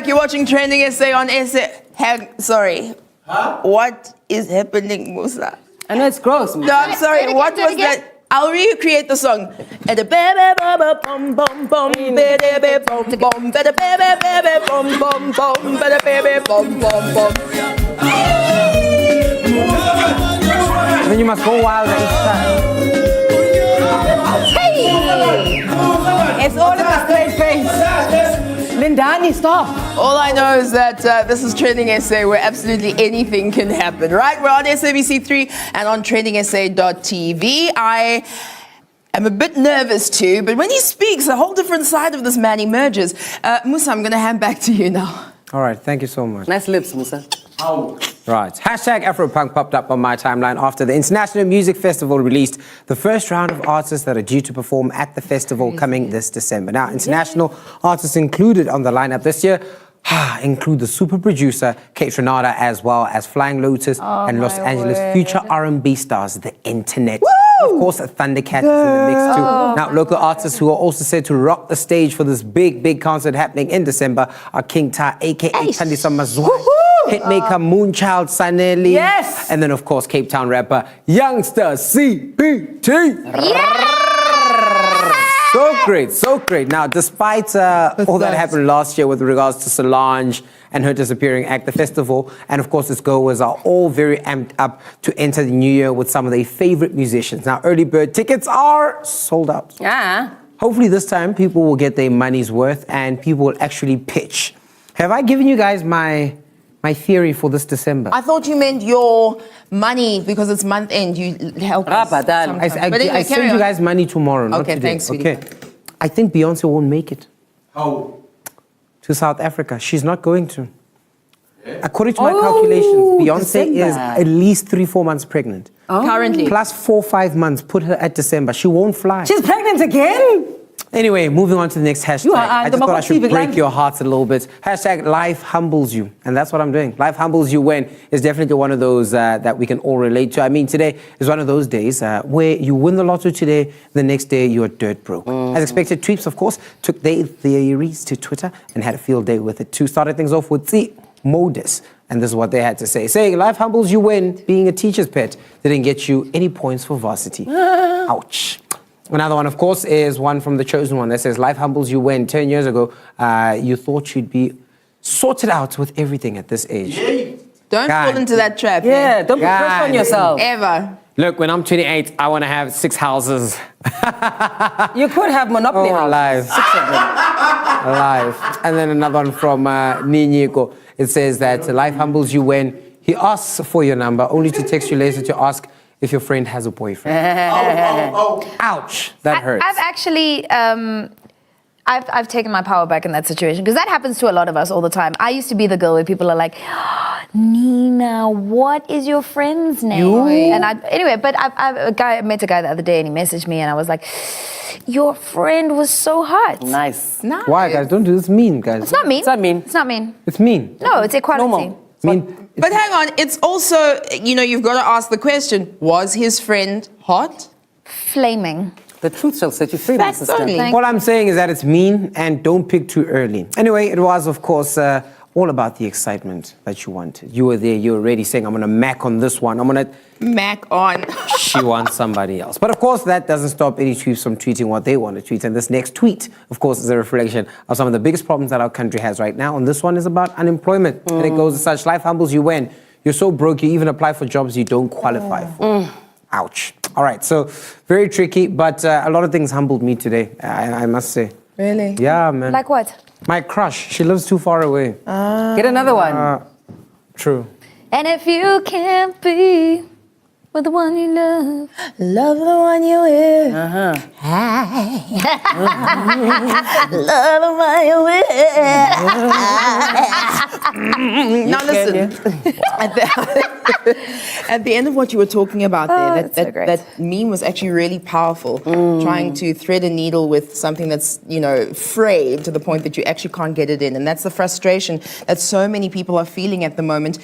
back. You're watching Trending SA on SA. Sorry. Huh? What is happening, Musa? I know it's gross. No, I'm sorry. What was that? I'll recreate the song. And the baby bum bum bum bum baby bum bum baby baby bum bum bum baby bum bum bum. Then you must go wild each time. Hey! It's all in a straight face. Lindani, stop. All I know is that this is Trending SA, where absolutely anything can happen, right? We're on SABC3 and on TrendingSA.tv. I am a bit nervous too, but when he speaks, a whole different side of this man emerges. Musa, I'm going to hand back to you now. All right, thank you so much. Nice lips, Musa. How? Right. Hashtag Afropunk popped up on my timeline after the International Music Festival released the first round of artists that are due to perform at the festival coming this December. Now, international artists included on the lineup this year include the super producer Kate Renata, as well as Flying Lotus and Los Angeles future R&B stars, The Internet. Woo! Of course, Thundercat is in the mix too. Now, local artists who are also set to rock the stage for this big concert happening in December are King Ta, aka Thandiswa Mazwai, hitmaker Moonchild Sanelli, yes, and then of course Cape Town rapper Youngster CPT. So great. Now, despite all that happened last year with regards to Solange and her disappearing act, the festival and of course its goers are all very amped up to enter the new year with some of their favorite musicians. Now, early bird tickets are sold out. Yeah. Hopefully this time people will get their money's worth and people will actually pitch. Have I given you guys my theory for this December? I thought you meant your money because it's month end. You help us. I send you guys money tomorrow, not Okay, today. thanks, sweetie. Okay. I think Beyonce won't make it How? to South Africa. She's not going to. According to my calculations, Beyonce is at least 3-4 months pregnant. Currently. Plus 4-5 months. Put her at December. She won't fly. She's pregnant again? Anyway, moving on to the next hashtag. I just thought I should break your hearts a little bit. Hashtag life humbles you. And that's what I'm doing. Life humbles you when is definitely one of those that we can all relate to. I mean, today is one of those days where you win the lotto today, the next day you're dirt broke. As expected, Tweeps, of course, took their theories to Twitter and had a field day with it too. Started things off with the Modus. And this is what they had to say. Saying, life humbles you when being a teacher's pet didn't get you any points for varsity. Ouch. Another one, of course, is one from The Chosen One that says, life humbles you when 10 years ago you thought you'd be sorted out with everything at this age. Don't fall into that trap. Yeah, don't put pressure on yourself. Ever. Look, when I'm 28, I want to have 6 houses. You could have monopoly houses. Alive. 6 of them. Alive. And then another one from Ninyiko. It says that life humbles you when he asks for your number only to text you later to ask if your friend has a boyfriend. Ouch, that hurts. I've actually, I've taken my power back in that situation because that happens to a lot of us all the time. I used to be the girl where people are like, Nina, what is your friend's name? And I met a guy the other day and he messaged me and I was like, your friend was so hot. Nice. Why, guys? Don't do this mean, guys. It's not mean. It's not mean. It's not mean. It's mean. No, it's equality. Normal. But hang on, it's also, you've got to ask the question, was his friend hot? Flaming. The truth shall set you free, my sister. All I'm saying is that it's mean and don't pick too early. Anyway, it was, of course, all about the excitement that you wanted. You were there, you were already saying, I'm going to mac on this one. I'm going to mac on. She wants somebody else. But of course, that doesn't stop any tweets from tweeting what they want to tweet. And this next tweet, of course, is a reflection of some of the biggest problems that our country has right now. And this one is about unemployment. And it goes as such, life humbles you when you're so broke, you even apply for jobs you don't qualify for. Ouch. All right, so very tricky, but a lot of things humbled me today, I must say. Really? Yeah, man. Like what? My crush, she lives too far away. Get another one. True. And if you can't be with the one you love, love the one you with. Love the one you with. Now listen, at the end of what you were talking about there, that meme was actually really powerful. Trying to thread a needle with something that's, frayed to the point that you actually can't get it in. And that's the frustration that so many people are feeling at the moment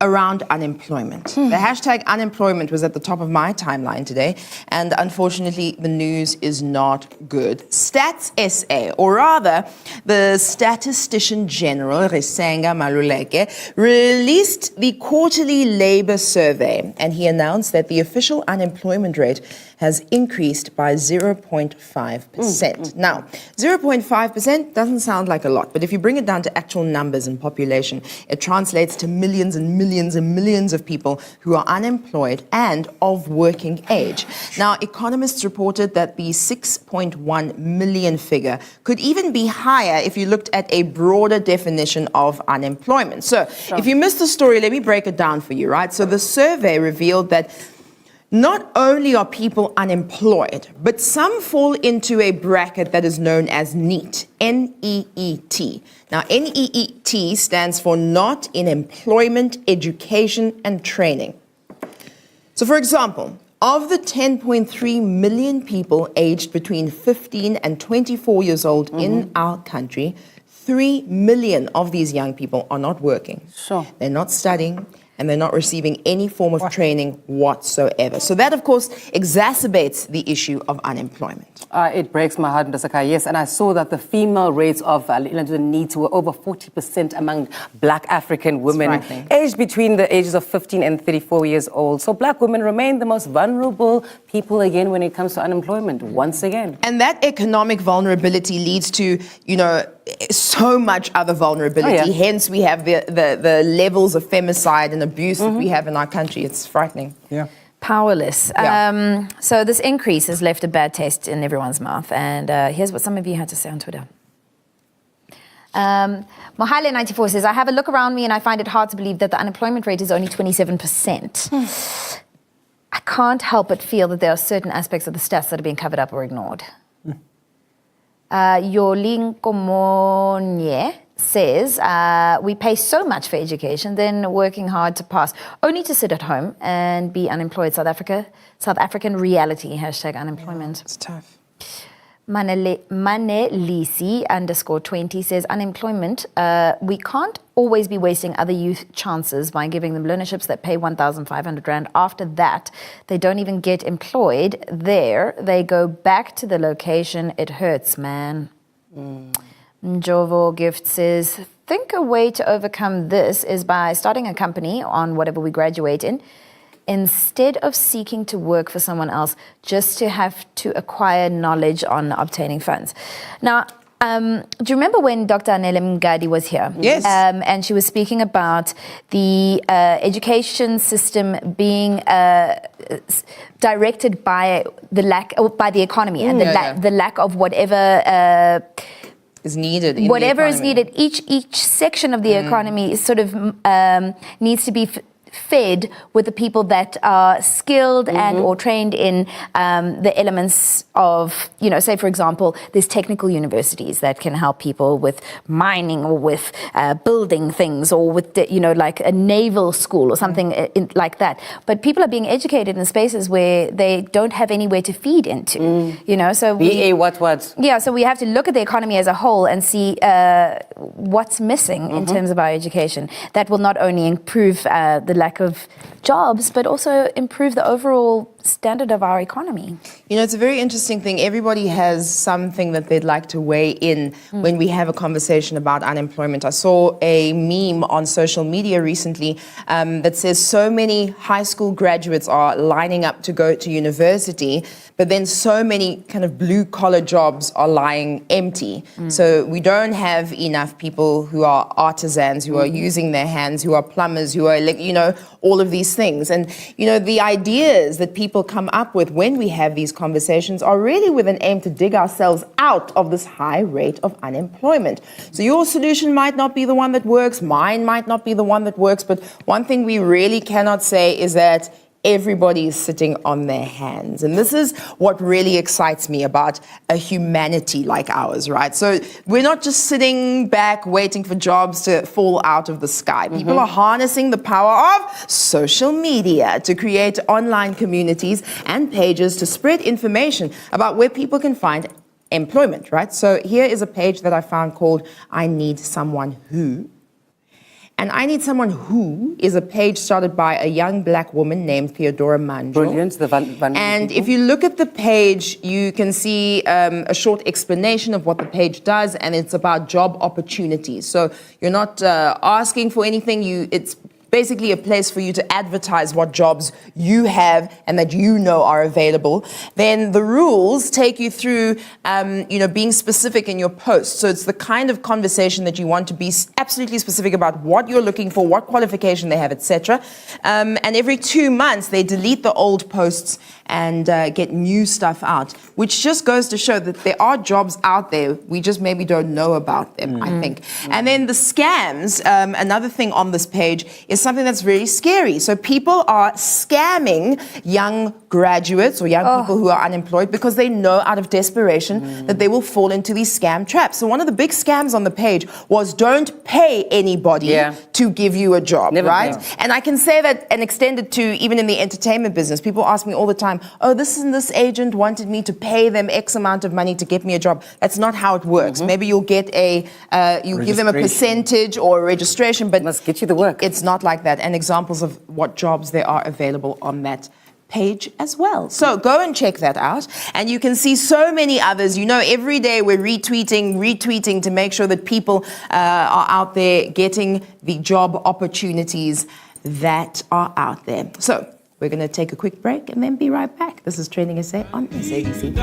around unemployment. The hashtag unemployment was at the top of my timeline today, and unfortunately the news is not good. TrendingSA, or rather the Statistician General, Risenga Maluleke, released the quarterly labor survey, and he announced that the official unemployment rate has increased by 0.5%. Now, 0.5% doesn't sound like a lot, but if you bring it down to actual numbers and population, it translates to millions and millions and millions of people who are unemployed and of working age. Now, economists reported that the 6.1 million figure could even be higher if you looked at a broader definition of unemployment. So, if you missed the story, let me break it down for you, right? So the survey revealed that not only are people unemployed, but some fall into a bracket that is known as NEET, N-E-E-T. Now, N-E-E-T stands for Not in Employment, Education and Training. So, for example, of the 10.3 million people aged between 15 and 24 years old in our country, 3 million of these young people are not working. Sure. They're not studying, and they're not receiving any form of training whatsoever. So that, of course, exacerbates the issue of unemployment. It breaks my heart, Ndasaka, yes. And I saw that the female rates of the NEET were over 40% among Black African women aged between the ages of 15 and 34 years old. So Black women remain the most vulnerable people again when it comes to unemployment, once again. And that economic vulnerability leads to, so much other vulnerability. Hence, we have the levels of femicide and abuse that we have in our country. It's frightening. Yeah. Powerless. So this increase has left a bad taste in everyone's mouth. And here's what some of you had to say on Twitter. Mohale94 says, I have a look around me and I find it hard to believe that the unemployment rate is only 27%. I can't help but feel that there are certain aspects of the stats that are being covered up or ignored. Yolinkomonye says, we pay so much for education, then working hard to pass, only to sit at home and be unemployed. South African reality, hashtag unemployment. It's tough. Manelisi _20 says, unemployment, we can't always be wasting other youth chances by giving them learnerships that pay 1,500 Rand. After that, they don't even get employed there. They go back to the location. It hurts, man. Njovo Gift says, think a way to overcome this is by starting a company on whatever we graduate in, instead of seeking to work for someone else, just to have to acquire knowledge on obtaining funds. Now, do you remember when Dr. Anele Mngadi was here? Yes. And she was speaking about the education system being directed by the economy and the lack of whatever is needed. Whatever is needed. Each section of the economy sort of needs to be fed with the people that are skilled and or trained in the elements of, say, for example, there's technical universities that can help people with mining or with building things or with, like a naval school or something like that. But people are being educated in spaces where they don't have anywhere to feed into, so so we have to look at the economy as a whole and see what's missing in terms of our education. That will not only improve the lack of jobs, but also improve the overall standard of our economy. It's a very interesting thing. Everybody has something that they'd like to weigh in when we have a conversation about unemployment. I saw a meme on social media recently that says so many high school graduates are lining up to go to university, but then so many kind of blue-collar jobs are lying empty. So we don't have enough people who are artisans, who are using their hands, who are plumbers, who are, all of these things. And, the ideas that people come up with when we have these conversations are really with an aim to dig ourselves out of this high rate of unemployment. So your solution might not be the one that works, mine might not be the one that works, but one thing we really cannot say is that everybody is sitting on their hands. And this is what really excites me about a humanity like ours, right? So we're not just sitting back waiting for jobs to fall out of the sky. People are harnessing the power of social media to create online communities and pages to spread information about where people can find employment, right? So here is a page that I found called I Need Someone Who. And I Need Someone Who is a page started by a young black woman named Theodora Manjo. Brilliant. And if you look at the page, you can see a short explanation of what the page does, and it's about job opportunities. So you're not asking for anything. It's basically a place for you to advertise what jobs you have and that you know are available. Then the rules take you through, being specific in your post. So it's the kind of conversation that you want to be absolutely specific about what you're looking for, what qualification they have, etc. And every 2 months, they delete the old posts and get new stuff out, which just goes to show that there are jobs out there. We just maybe don't know about them, I think. And then the scams, another thing on this page is something that's really scary. So people are scamming young graduates or young people who are unemployed because they know out of desperation that they will fall into these scam traps. So one of the big scams on the page was don't pay anybody to give you a job, right? And I can say that and extend it to even in the entertainment business. People ask me all the time, oh, this agent wanted me to pay them X amount of money to get me a job. That's not how it works. Maybe you'll get you give them a percentage or a registration, but must get you the work. It's not like that. And examples of what jobs there are available on that page as well. So go and check that out. And you can see so many others. Every day we're retweeting to make sure that people are out there getting the job opportunities that are out there. So we're going to take a quick break and then be right back. This is TrendingSA on SABC.